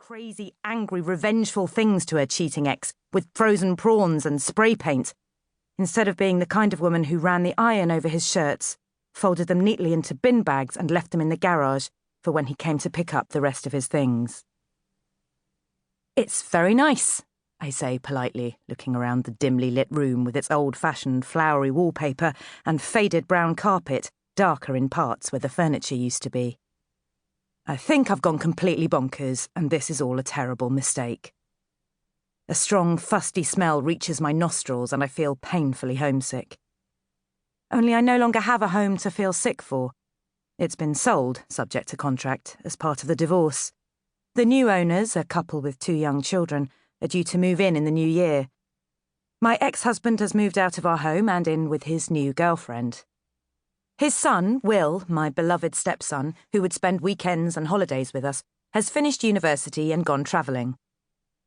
crazy, angry, revengeful things to her cheating ex with frozen prawns and spray paint, instead of being the kind of woman who ran the iron over his shirts, folded them neatly into bin bags and left them in the garage for when he came to pick up the rest of his things. "It's very nice," I say politely, looking around the dimly lit room with its old-fashioned flowery wallpaper and faded brown carpet, darker in parts where the furniture used to be. I think I've gone completely bonkers, and this is all a terrible mistake. A strong, fusty smell reaches my nostrils and I feel painfully homesick. Only I no longer have a home to feel sick for. It's been sold, subject to contract, as part of the divorce. The new owners, a couple with 2 young children, are due to move in the new year. My ex-husband has moved out of our home and in with his new girlfriend. His son, Will, my beloved stepson, who would spend weekends and holidays with us, has finished university and gone travelling.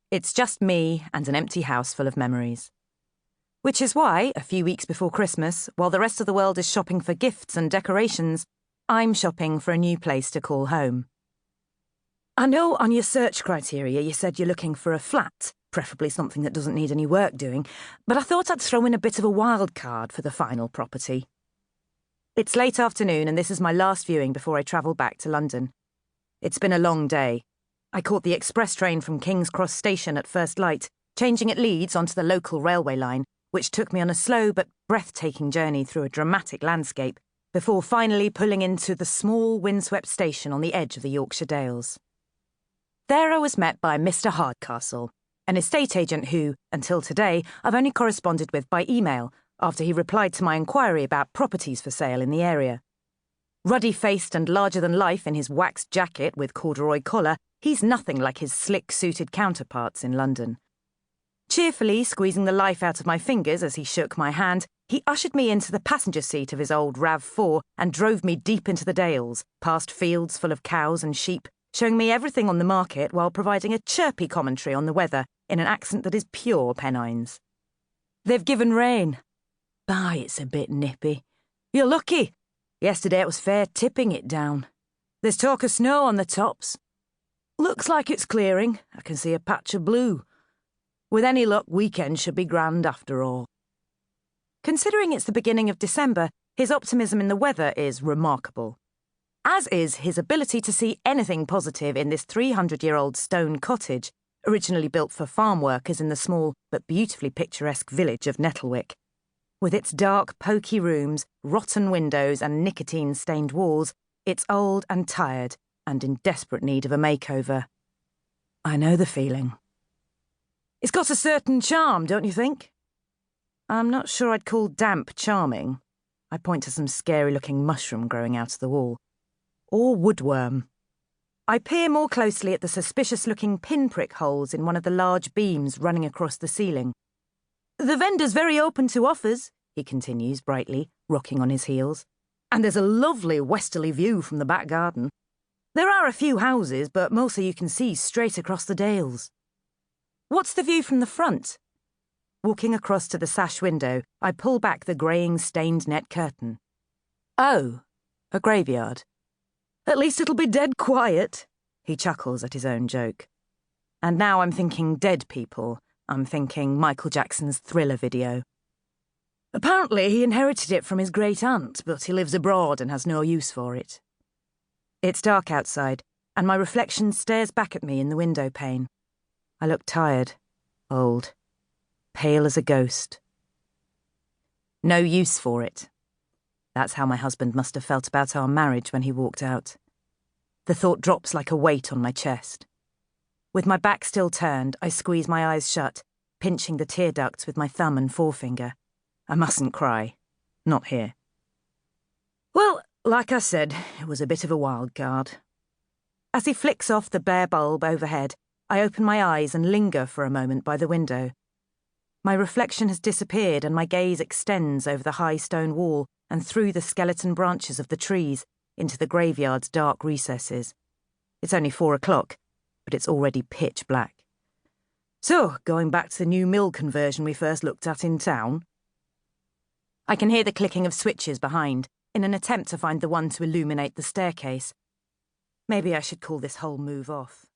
It's just me and an empty house full of memories. Which is why, a few weeks before Christmas, while the rest of the world is shopping for gifts and decorations, I'm shopping for a new place to call home. I know on your search criteria you said you're looking for a flat, preferably something that doesn't need any work doing, but I thought I'd throw in a bit of a wild card for the final property. It's late afternoon and this is my last viewing before I travel back to London. It's been a long day. I caught the express train from King's Cross Station at first light, changing at Leeds onto the local railway line, which took me on a slow but breathtaking journey through a dramatic landscape, before finally pulling into the small windswept station on the edge of the Yorkshire Dales. There I was met by Mr. Hardcastle, an estate agent who, until today, I've only corresponded with by email, after he replied to my inquiry about properties for sale in the area. Ruddy-faced and larger-than-life in his waxed jacket with corduroy collar, he's nothing like his slick-suited counterparts in London. Cheerfully squeezing the life out of my fingers as he shook my hand, he ushered me into the passenger seat of his old RAV4 and drove me deep into the Dales, past fields full of cows and sheep, showing me everything on the market while providing a chirpy commentary on the weather in an accent that is pure Pennines. "They've given rain. Bye, it's a bit nippy. You're lucky. Yesterday it was fair tipping it down. There's talk of snow on the tops. Looks like it's clearing. I can see a patch of blue. With any luck, weekend should be grand after all." Considering it's the beginning of December, his optimism in the weather is remarkable. As is his ability to see anything positive in this 300-year-old stone cottage, originally built for farm workers in the small but beautifully picturesque village of Nettlewick. With its dark, poky rooms, rotten windows and nicotine-stained walls, it's old and tired and in desperate need of a makeover. I know the feeling. It's got a certain charm, don't you think? I'm not sure I'd call damp charming. I point to some scary-looking mushroom growing out of the wall. Or woodworm. I peer more closely at the suspicious-looking pinprick holes in one of the large beams running across the ceiling. "The vendor's very open to offers," he continues brightly, rocking on his heels. "And there's a lovely westerly view from the back garden. There are a few houses, but mostly you can see straight across the Dales." "What's the view from the front?" Walking across to the sash window, I pull back the greying stained net curtain. "Oh, a graveyard. At least it'll be dead quiet," he chuckles at his own joke. And now I'm thinking dead people. I'm thinking Michael Jackson's Thriller video. Apparently he inherited it from his great-aunt, but he lives abroad and has no use for it. It's dark outside, and my reflection stares back at me in the window pane. I look tired, old, pale as a ghost. No use for it. That's how my husband must have felt about our marriage when he walked out. The thought drops like a weight on my chest. With my back still turned, I squeeze my eyes shut, pinching the tear ducts with my thumb and forefinger. I mustn't cry. Not here. Well, like I said, it was a bit of a wild card. As he flicks off the bare bulb overhead, I open my eyes and linger for a moment by the window. My reflection has disappeared and my gaze extends over the high stone wall and through the skeleton branches of the trees into the graveyard's dark recesses. It's only 4 o'clock, but it's already pitch black. So, going back to the new mill conversion we first looked at in town? I can hear the clicking of switches behind, in an attempt to find the one to illuminate the staircase. Maybe I should call this whole move off.